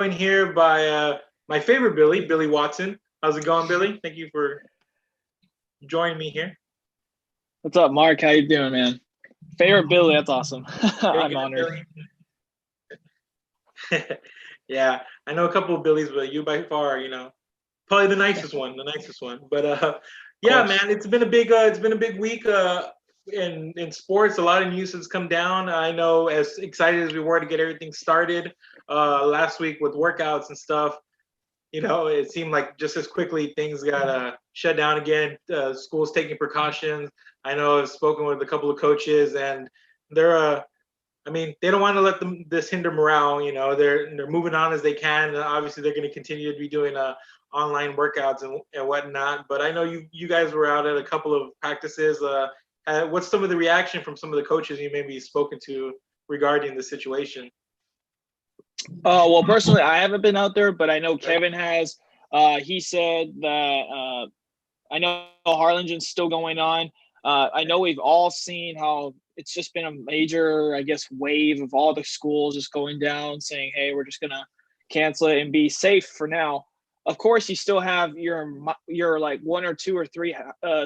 joined here by my favorite Billy Watson. How's it going, Billy? Thank you for joining me here. What's up, Mark? How you doing, man? Favorite Billy, that's awesome. Good, I'm good, honored. Billy. Yeah, I know a couple of Billies, but you by far, probably the nicest one, the nicest one. But Of yeah, course. man, it's been a big week in sports. A lot of news has come down. I know, as excited as we were to get everything started last week with workouts and stuff, it seemed like just as quickly things got shut down again. Schools taking precautions. I know I've spoken with a couple of coaches, and they're they don't want to let this hinder morale. They're moving on as they can. And obviously, they're going to continue to be doing online workouts and whatnot. But I know you guys were out at a couple of practices. What's some of the reaction from some of the coaches you maybe spoken to regarding the situation? Well, personally, I haven't been out there, but I know Kevin has. He said that I know Harlingen's still going on. I know we've all seen how it's just been a major, I guess, wave of all the schools just going down, saying, "Hey, we're just gonna cancel it and be safe for now." Of course, you still have your like one or two or three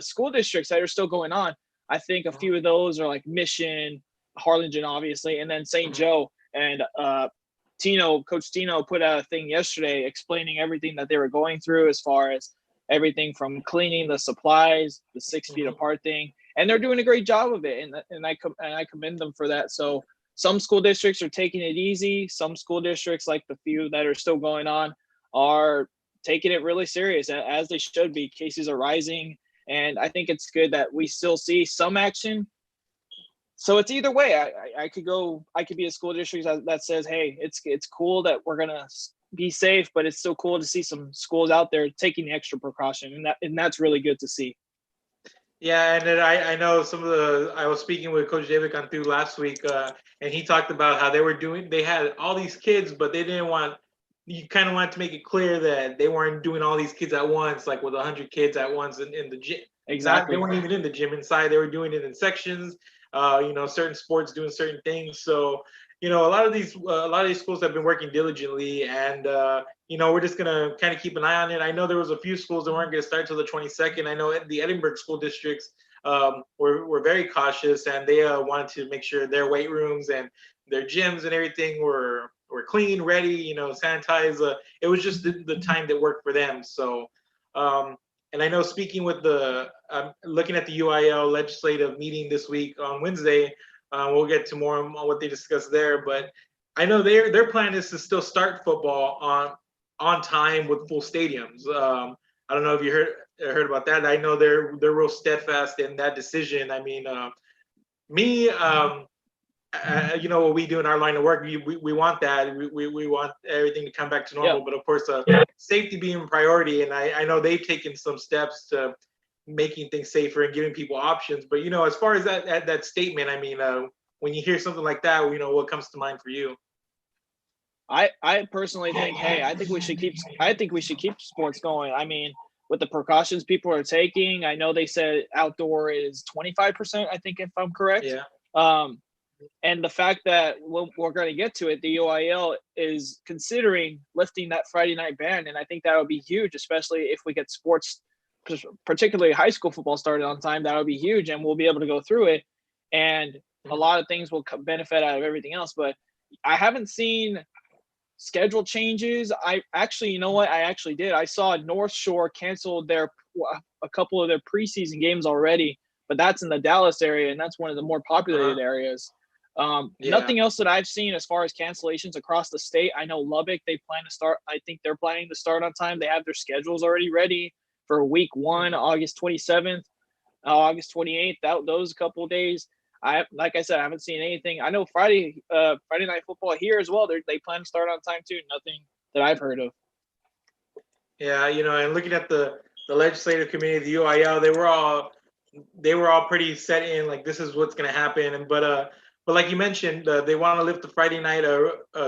school districts that are still going on. I think a few of those are like Mission, Harlingen, obviously, and then St. Joe and Coach Tino put out a thing yesterday explaining everything that they were going through as far as everything from cleaning the supplies, the 6 feet Mhm. apart thing, and they're doing a great job of it, and I commend them for that. So some school districts are taking it easy. Some school districts, like the few that are still going on, are taking it really serious, as they should be. Cases are rising, and I think it's good that we still see some action. So it's either way. I could go. I could be a school district that says, "Hey, it's cool that we're gonna be safe," but it's still cool to see some schools out there taking the extra precaution, and that's really good to see. Yeah, and then I know I was speaking with Coach David Cantu last week, and he talked about how they had all these kids, but they didn't want, you kind of wanted to make it clear that they weren't doing all these kids at once, like with 100 kids at once in the gym. They Exactly. weren't even in the gym inside, they were doing it in sections, certain sports doing certain things. So, a lot of these schools have been working diligently, and, we're just gonna kind of keep an eye on it. I know there was a few schools that weren't going to start till the 22nd. I know the Edinburgh school districts were very cautious, and they wanted to make sure their weight rooms and their gyms and everything were clean, ready, sanitized. It was just the time that worked for them. So, and I know speaking with looking at the UIL legislative meeting this week on Wednesday, we'll get to more on what they discussed there. But I know their plan is to still start football on time with full stadiums. I don't know if you heard about that. I know they're real steadfast in that decision. I mean, me, what we do in our line of work, we want that. We want everything to come back to Yep. normal. But of course, safety being a priority, and I know they've taken some steps to making things safer and giving people options. But as far as that statement, I mean, when you hear something like that, what comes to mind for you? I personally think, hey, I think we should keep sports going. I mean, with the precautions people are taking, I know they said outdoor is 25%, I think, if I'm correct. Yeah. Um, and the fact that we're going to get to it, the UIL is considering lifting that Friday night ban, and I think that would be huge, especially if we get sports, particularly high school football, started on time. That would be huge, and we'll be able to go through it, and a lot of things will benefit out of everything else. But I haven't seen schedule changes. I actually, you know what? I actually did. I saw North Shore canceled a couple of their preseason games already, but that's in the Dallas area, and that's one of the more Uh-huh. populated areas. Yeah. Nothing else that I've seen as far as cancellations across the state. I know Lubbock, they plan to start. I think they're planning to start on time. They have their schedules already ready for week one, Mhm. August 27th, August 28th. Those couple of days. Like I said, I haven't seen anything. I know Friday night football here as well. They plan to start on time too. Nothing that I've heard of. Yeah, and looking at the legislative committee, the UIL, they were all pretty set in, like, this is what's going to happen. And but like you mentioned, they want to lift the Friday night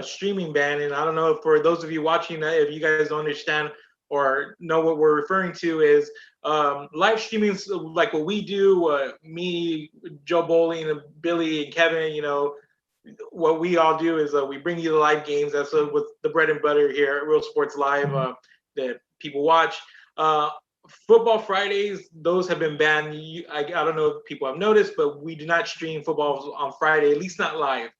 streaming ban. And I don't know, if for those of you watching that, if you guys don't understand or know what we're referring to, is live streaming is like what we do. Me, Joe Bowling, Billy, and Kevin. what we all do is we bring you the live games. That's with the bread and butter here at Real Sports Live that people watch. Uh, Football Fridays, those have been banned. I don't know if people have noticed, but we do not stream football on Friday, at least not live.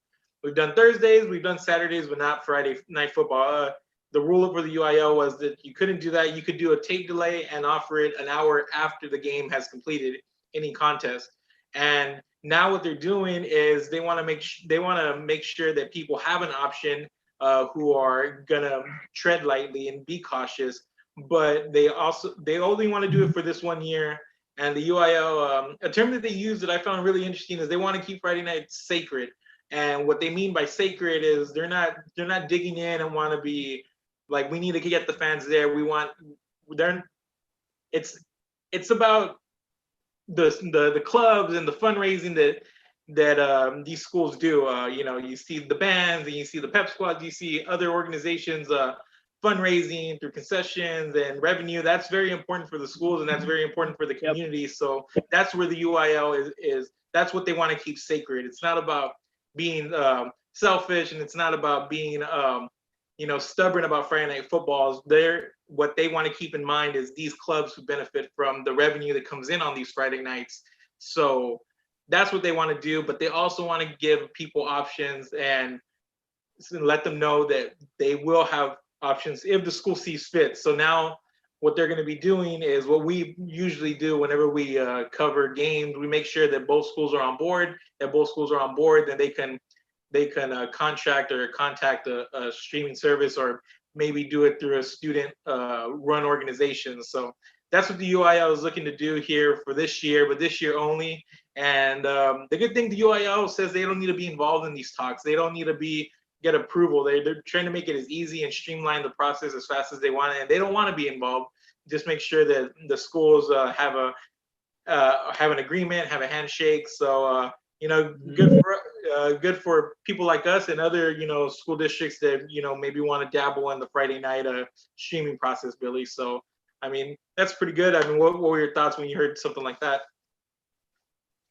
We've done Thursdays, we've done Saturdays, but not Friday night football. The rule for the UIL was that you couldn't do that. You could do a tape delay and offer it an hour after the game has completed any contest. And now what they're doing is they want to make sure that people have an option who are gonna tread lightly and be cautious. But they only want to do it for this 1 year. And the UIL, a term that they use that I found really interesting is they want to keep Friday night sacred. And what they mean by sacred is they're not digging in and want to be like, we need to get the fans there. It's about the clubs and the fundraising that these schools do. You see the bands and you see the pep squads, you see other organizations fundraising through concessions and revenue. That's very important for the schools and that's very important for the community. So that's where the UIL is. That's what they want to keep sacred. It's not about being selfish, and it's not about being stubborn about Friday night footballs. What they want to keep in mind is these clubs who benefit from the revenue that comes in on these Friday nights. So that's what they want to do, but they also want to give people options and let them know that they will have options if the school sees fit. So now what they're going to be doing is what we usually do whenever we cover games. We make sure that both schools are on board. Then they can contract or contact a streaming service, or maybe do it through a student run organization. So that's what the UIL is looking to do here for this year, but this year only. And the good thing, the UIL says they don't need to be involved in these talks. They don't need to get approval. They're trying to make it as easy and streamline the process as fast as they want, and they don't want to be involved. Just make sure that the schools have an agreement, have a handshake. So good for people like us and other school districts that maybe want to dabble in the Friday night streaming process, Billy. So I mean, that's pretty good. I mean, what were your thoughts when you heard something like that?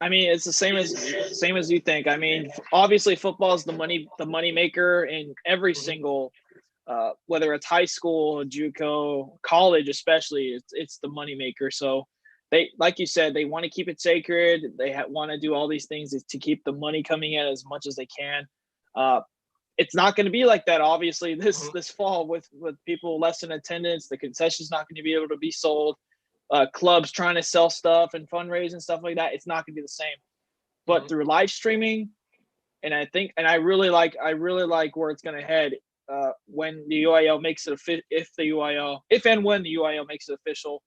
I mean, it's the same as you think. I mean, obviously football is the money maker in every single whether it's high school, JUCO, college, especially, it's the money maker. So they, like you said, they want to keep it sacred. They want to do all these things to keep the money coming in as much as they can. It's not going to be like that, obviously, this fall with people less in attendance. The concession's not going to be able to be sold. Clubs trying to sell stuff and fundraise and stuff like that. It's not going to be the same. But through live streaming, and I really like where it's going to head when the UIL makes it if and when the UIL makes it official,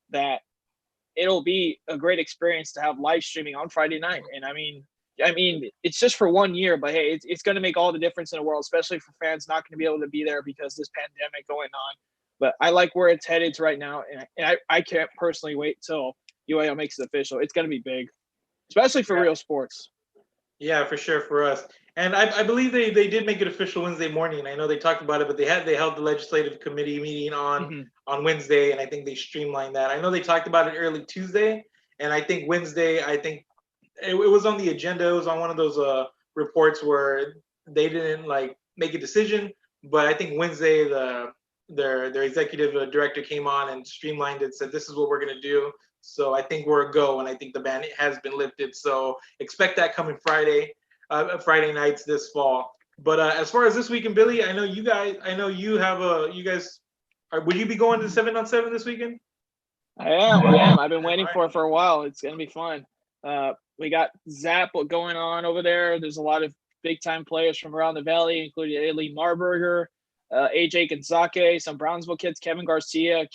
that it'll be a great experience to have live streaming on Friday night. And I mean, it's just for 1 year, but hey, it's going to make all the difference in the world, especially for fans not going to be able to be there because this pandemic going on. But I like where it's headed right now, and I can't personally wait till UIL makes it official. It's going to be big, especially for Real Sports. Yeah, for sure for us. And I believe they did make it official Wednesday morning. I know they talked about it, but they held the legislative committee meeting on Wednesday, and I think they streamlined that. I know they talked about it early Tuesday, and I think Wednesday, it was on the agenda. It was on one of those reports where they didn't make a decision, but I think Wednesday their executive director came on and streamlined it, said this is what we're going to do. So I think we're a go, and I think the ban has been lifted. So expect that coming Friday nights this fall. But as far as this weekend, Billy, I know you guys would you be going to 7-on-7 this weekend? I am. I've been waiting for it for a while. It's going to be fun. We got Zap going on over there. There's a lot of big time players from around the valley, including Ailey Marburger, AJ Gonzake, some Brownsville kids, Kevin Garcia,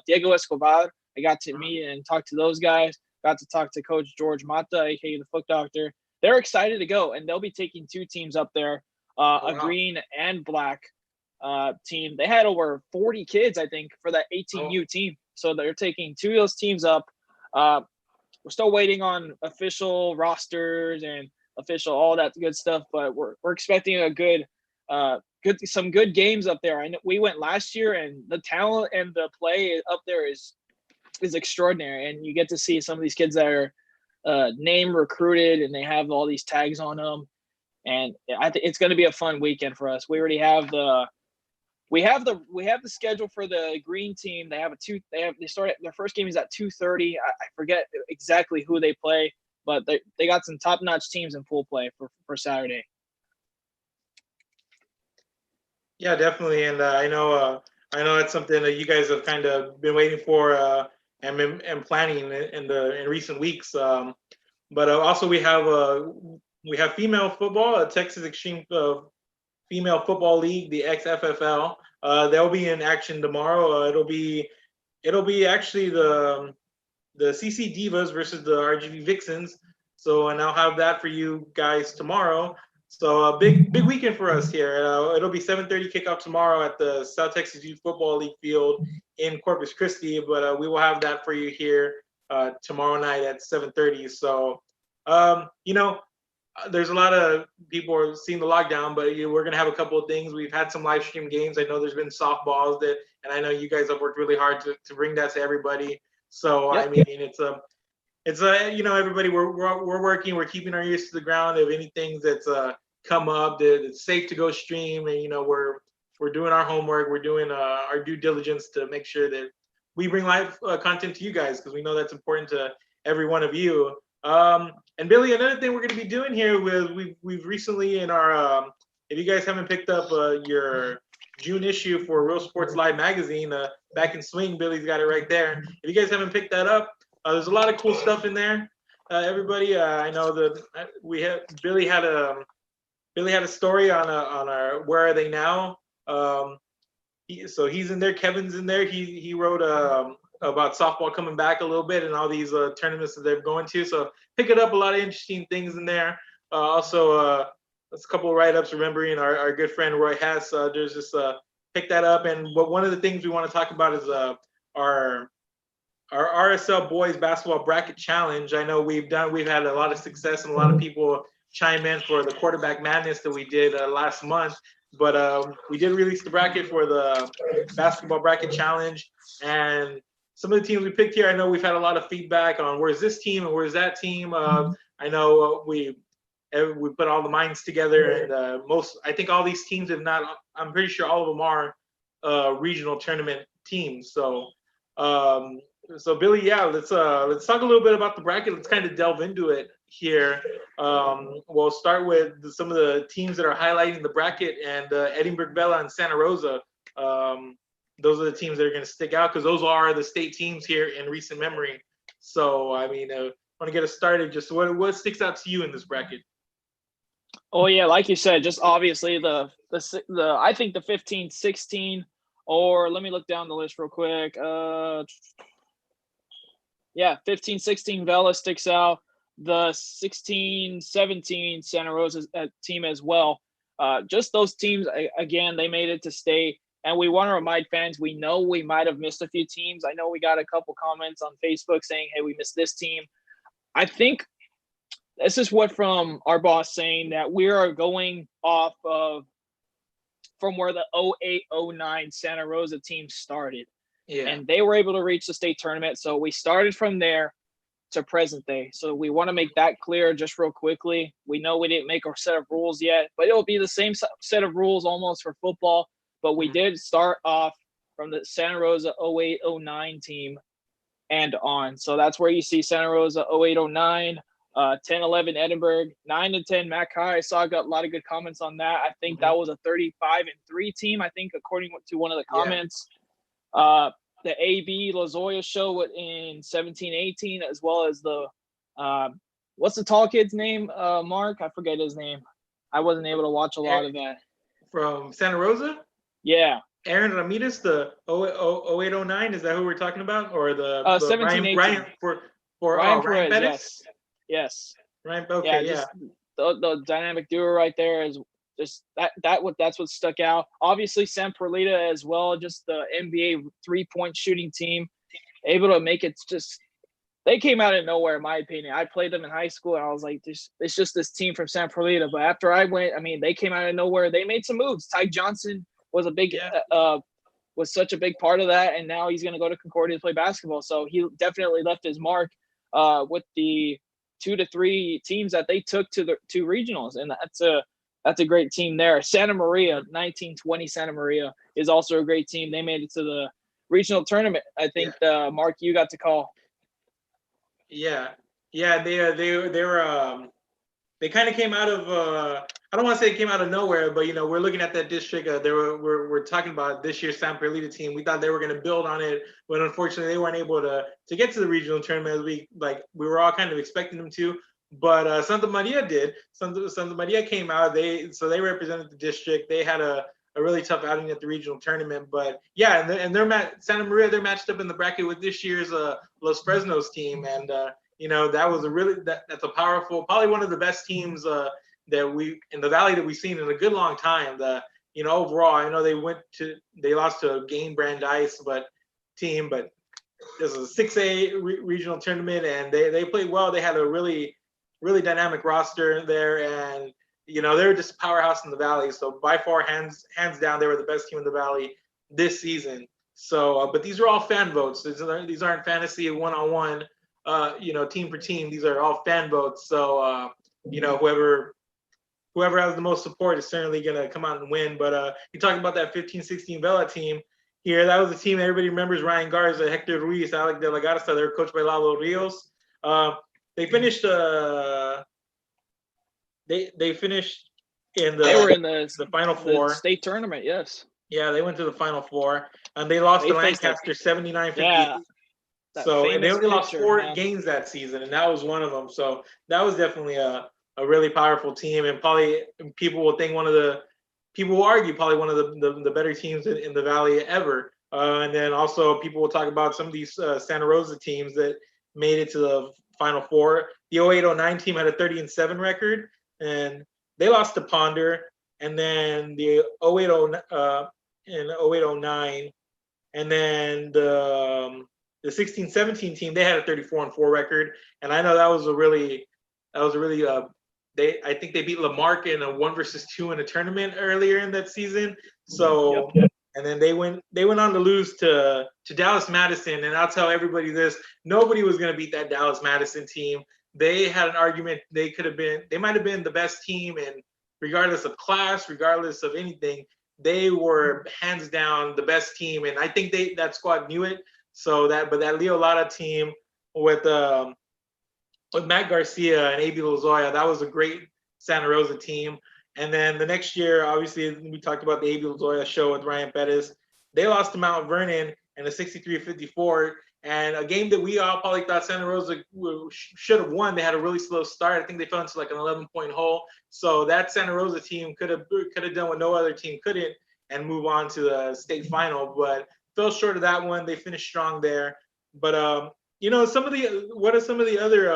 Diego Escobar. I got to meet and talk to those guys. Got to talk to Coach George Mata, aka the Foot Doctor. They're excited to go, and they'll be taking two teams up there, a green and black team. They had over 40 kids, I think, for that 18U team. So they're taking two of those teams up. We're still waiting on official rosters and official all that good stuff, but we're expecting some good games up there. I know we went last year, and the talent and the play up there is extraordinary, and you get to see some of these kids that are name recruited and they have all these tags on them. and I think it's going to be a fun weekend for us. We already have the schedule for the green team. They start their first game is at 2:30. I forget exactly who they play, but they got some top notch teams in full play for Saturday. Yeah, definitely, and I know it's something that you guys have kind of been waiting for and planning in recent weeks. But also we have female football, Texas Extreme Female Football League, the XFFL. They'll be in action tomorrow. It'll be actually the CC Divas versus the RGV Vixens. So, and I'll have that for you guys tomorrow. So a big weekend for us here. It'll be 7:30 kickoff tomorrow at the South Texas Youth Football League field in Corpus Christi. But we will have that for you here tomorrow night at 7:30. So, there's a lot of people are seeing the lockdown, but we're gonna have a couple of things. We've had some live stream games. I know there's been softballs and I know you guys have worked really hard to bring that to everybody. So yep. I mean, it's everybody we're working, we're keeping our ears to the ground of anything that's come up that it's safe to go stream, and we're doing our homework, we're doing our due diligence to make sure that we bring live content to you guys, because we know that's important to every one of you. And Billy, another thing we're going to be doing here we've recently in our if you guys haven't picked up your June issue for Rio Sports Live magazine, Back in Swing, Billy's got it right there. If you guys haven't picked that up, there's a lot of cool stuff in there. Everybody, I know that Billy had a story on our Where Are They Now? So he's in there. Kevin's in there. He wrote about softball coming back a little bit and all these tournaments that they're going to. So pick it up. A lot of interesting things in there. Also, there's a couple of write-ups remembering our good friend Roy Hess. There's just pick that up. And one of the things we want to talk about is our RSL Boys Basketball Bracket Challenge. I know we've had a lot of success and a lot of people chime in for the quarterback madness that we did last month. But we did release the bracket for the Basketball Bracket Challenge. And some of the teams we picked here, I know we've had a lot of feedback on where's this team and where's that team. I know we put all the minds together, and I think all these teams have not. I'm pretty sure all of them are regional tournament teams. So Billy, yeah, let's talk a little bit about the bracket. Let's kind of delve into it here. We'll start with some of the teams that are highlighting the bracket, and Edinburgh Bella and Santa Rosa. Those are the teams that are going to stick out because those are the state teams here in recent memory. So, I mean, I want to get us started. Just what sticks out to you in this bracket? Oh yeah, like you said, just obviously the I think the 15-16, or let me look down the list real quick. 15-16 Vela sticks out. The 16-17 Santa Rosa team as well. Just those teams, again, they made it to state. And we want to remind fans, we know we might have missed a few teams. I know we got a couple comments on Facebook saying, hey, we missed this team. I think this is what from our boss saying that we are going off of from where the 08-09 Santa Rosa team started. Yeah. And they were able to reach the state tournament. So we started from there to present day. So we want to make that clear just real quickly. We know we didn't make our set of rules yet, but it'll be the same set of rules almost for football. But we did start off from the Santa Rosa 08-09 team and on. So that's where you see Santa Rosa 08-09, 10-11 Edinburgh, 9-10 Mac High. I saw I got a lot of good comments on that. I think that was a 35-3 team, I think, according to one of the comments. Yeah. The AB La Zoya show in 17-18, as well as the what's the tall kid's name? Mark, I forget his name. I wasn't able to watch a lot of that. From Santa Rosa? Yeah. Aaron Ramirez, the 08-09, is that who we're talking about? Or the 17-18. Ryan Perez, Pettis? Yes. Ryan, okay, yeah. The dynamic duo right there is just that's what stuck out. Obviously, San Perlita as well, just the NBA 3-point shooting team, able to make it. Just they came out of nowhere, in my opinion. I played them in high school, and I was like, it's just this team from San Perlita. But after I went, I mean, they came out of nowhere. They made some moves. Ty Johnson was was such a big part of that, and now he's going to go to Concordia to play basketball. So he definitely left his mark with the 2 to 3 teams that they took to the 2 regionals, and That's a great team there. Santa Maria, 1920 Santa Maria is also a great team. They made it to the regional tournament. I think, Mark, you got to call. Yeah, yeah, they were they kind of came out of I don't want to say it came out of nowhere, but we're looking at that district. We're talking about this year's San Perlita team. We thought they were going to build on it, but unfortunately they weren't able to get to the regional tournament as we were all kind of expecting them to. But Santa Maria did. Santa Maria came out. They represented the district. They had a really tough outing at the regional tournament. But yeah, and they're Santa Maria. They're matched up in the bracket with this year's Los Fresnos team, and that was that's a powerful, probably one of the best teams that we in the Valley that we've seen in a good long time. Overall, I know they lost to a Gain Brandeis team, but this is a 6A regional tournament, and they played well. They had a really dynamic roster there, and they're just a powerhouse in the Valley. So by far, hands down, they were the best team in the Valley this season. So, but these are all fan votes. These aren't fantasy one-on-one, team for team. These are all fan votes. So, whoever has the most support is certainly going to come out and win. But you talking about that 15-16 Vela team here. That was the team everybody remembers: Ryan Garza, Hector Ruiz, Alec De La Garza. They were coached by Lalo Rios. They finished. They finished in They were in the Final Four state tournament. Yes. Yeah, they went to the Final Four, and they lost to Lancaster 79-58. Yeah. So and they only lost 4 games that season, and that was one of them. So that was definitely a really powerful team, and probably people will argue probably one of the better teams in the Valley ever. And then also people will talk about some of these Santa Rosa teams that made it to the Final Four. The 08-09 team had a 30-7 record, and they lost to Ponder. And then the 08-09, and then the 16-17 team, they had a 34-4 record, and I know that was a really I think they beat Lamarck in a 1-2 in a tournament earlier in that season. So and then they went on to lose to Dallas Madison, and I'll tell everybody this: nobody was going to beat that Dallas Madison team. They had an argument. They might have been the best team, and regardless of class, regardless of anything, they were hands down the best team, and I think that squad knew it. So that Leo Lara team with Matt Garcia and A.B. Lozoya, that was a great Santa Rosa team. And then the next year, obviously, we talked about the A.B. Lozoya show with Ryan Pettis. They lost to Mount Vernon in a 63-54, and a game that we all probably thought Santa Rosa should have won. They had a really slow start. I think they fell into like an 11-point hole. So that Santa Rosa team could have done what no other team couldn't and move on to the state final, but fell short of that one. They finished strong there. But what are some of the other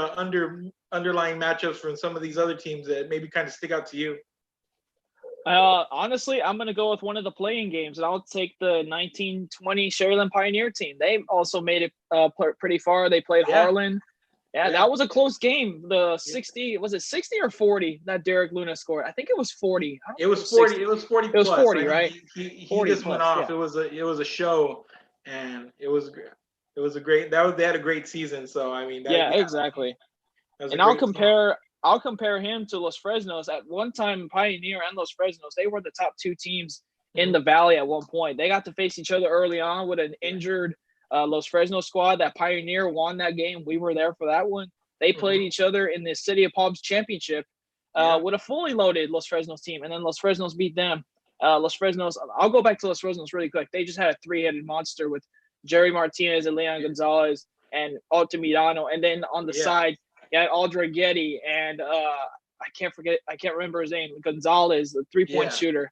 underlying matchups from some of these other teams that maybe kind of stick out to you? Honestly, I'm going to go with one of the playing games, and I'll take the 1920 Sharyland Pioneer team. They also made it pretty far. They played Harlan. Yeah, that was a close game. The 60, was it 60 or 40 that Derek Luna scored? I think it was 40. It was 40. It was 40. It was 40, right? He just went off. Yeah. It was a show, and it was a great. They had a great season. So I mean, exactly. And I'll compare him to Los Fresnos. At one time, Pioneer and Los Fresnos, they were the top 2 teams in the Valley at one point. They got to face each other early on with an injured Los Fresnos squad. That Pioneer won that game. We were there for that one. They played each other in the City of Palms Championship with a fully loaded Los Fresnos team, and then Los Fresnos beat them. Los Fresnos, I'll go back to Los Fresnos really quick. They just had a 3-headed monster with Jerry Martinez and Leon Gonzalez and Altamirano, and then on the side, you had Aldra Getty and I can't remember his name, Gonzalez, the 3-point shooter.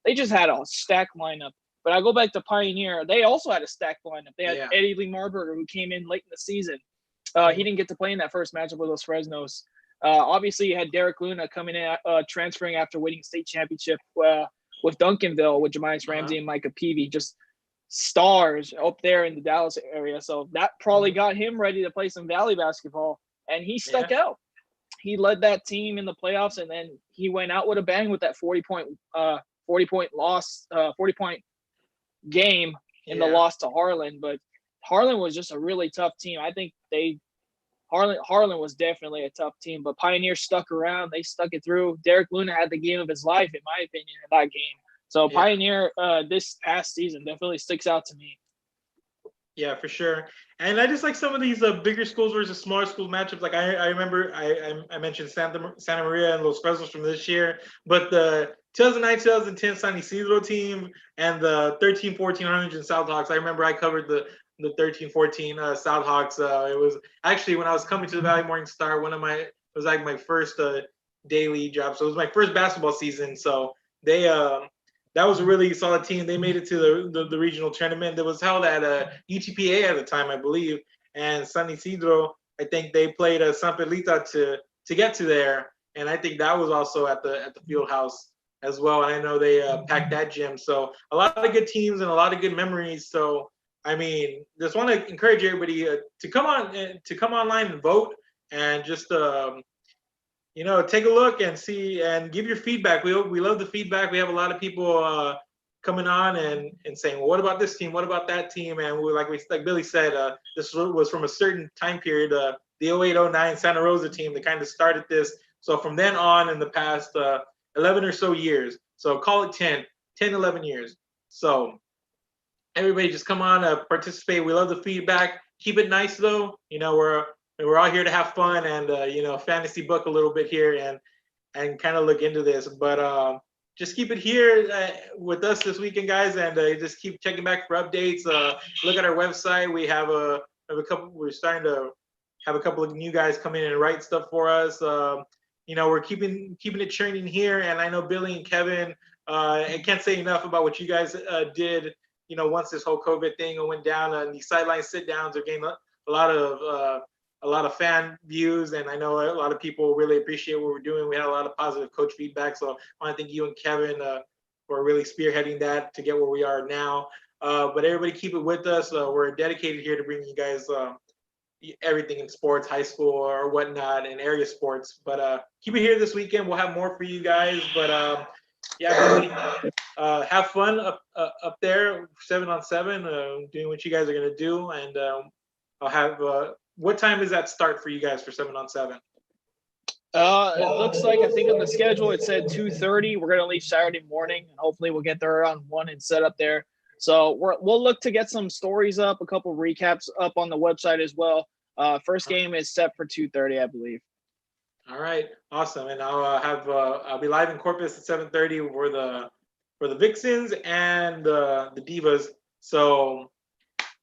They just had a stacked lineup. But I go back to Pioneer. They also had a stacked lineup. They had Eddie Lee Marburger, who came in late in the season. He didn't get to play in that first matchup with Los Fresnos. Obviously, you had Derek Luna coming in, transferring after winning state championship with Duncanville, with Jemias Ramsey and Micah Peavy, just stars up there in the Dallas area. So that probably got him ready to play some Valley basketball, and he stuck out. He led that team in the playoffs, and then he went out with a bang with that 40-point game in the loss to Harlan. But Harlan was just a really tough team. I think they Harlan was definitely a tough team, but Pioneer stuck around. They stuck it through. Derek Luna had the game of his life, in my opinion, in that game. So Yeah. Pioneer this past season definitely sticks out to me. Yeah, for sure. And I just like some of these bigger schools versus smaller school matchups. Like I remember I mentioned Santa Maria and Los Fresnos from this year, but the 2009-2010 San Isidro team and the 13-14 Harlingen Southhawks. I remember I covered the 13-14 Southhawks. It was actually when I was coming to the Valley Morning Star. It was like my first daily job, so it was my first basketball season. So they that was a really solid team. They made it to the regional tournament that was held at UTPA at the time, I believe. And San Isidro, I think they played San Pedrito to get to there. And I think that was also at the field house as well. And I know they packed that gym. So a lot of good teams and a lot of good memories. So I mean, just want to encourage everybody to come online and vote and just take a look and see and give your feedback. We love the feedback. We have a lot of people coming on and saying, well, what about this team? What about that team? And like Billy said, this was from a certain time period, the 08-09 Santa Rosa team that kind of started this. So from then on in the past 11 or so years, so call it 10, 11 years. So everybody just come on, participate. We love the feedback. Keep it nice though. We're all here to have fun and fantasy book a little bit here and kind of look into this. But just keep it here with us this weekend, guys, and just keep checking back for updates. Look at our website. We have a couple. We're starting to have a couple of new guys come in and write stuff for us. We're keeping it churning here, and I know Billy and Kevin. I can't say enough about what you guys did. Once this whole COVID thing went down, and these sideline sit downs are getting a lot of fan views, and I know a lot of people really appreciate what we're doing. We had a lot of positive coach feedback, so I want to thank you and Kevin for really spearheading that to get where we are now. But everybody keep it with us. We're dedicated here to bring you guys everything in sports, high school or whatnot, and area sports. But keep it here this weekend. We'll have more for you guys. But yeah, Billy, have fun up there, 7-on-7, doing what you guys are gonna do, and I'll have. What time does that start for you guys for 7-on-7? It looks like, I think on the schedule it said 2:30. We're gonna leave Saturday morning, and hopefully we'll get there around 1 and set up there. So we'll look to get some stories up, a couple recaps up on the website as well. First game is set for 2:30, I believe. All right, awesome. And I'll be live in Corpus at 7:30 for the Vixens and the Divas. So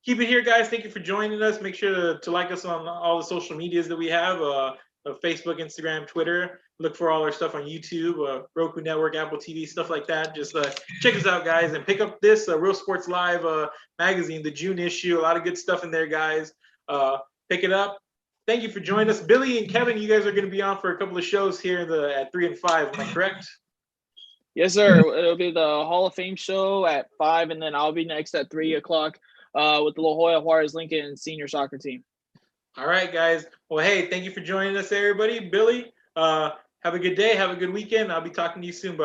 keep it here, guys. Thank you for joining us. Make sure to like us on all the social medias that we have, Facebook, Instagram, Twitter. Look for all our stuff on YouTube, Roku Network, Apple TV, stuff like that. Just check us out, guys, and pick up this Rio Sports Live magazine, the June issue. A lot of good stuff in there, guys. Pick it up. Thank you for joining us. Billy and Kevin, you guys are going to be on for a couple of shows here at 3 and 5. Am I correct? Yes, sir. It'll be the Hall of Fame show at 5, and then I'll be next at 3 o'clock with the La Jolla Juarez Lincoln senior soccer team. All right, guys. Well, hey, thank you for joining us, everybody. Billy, have a good day. Have a good weekend. I'll be talking to you soon, bud.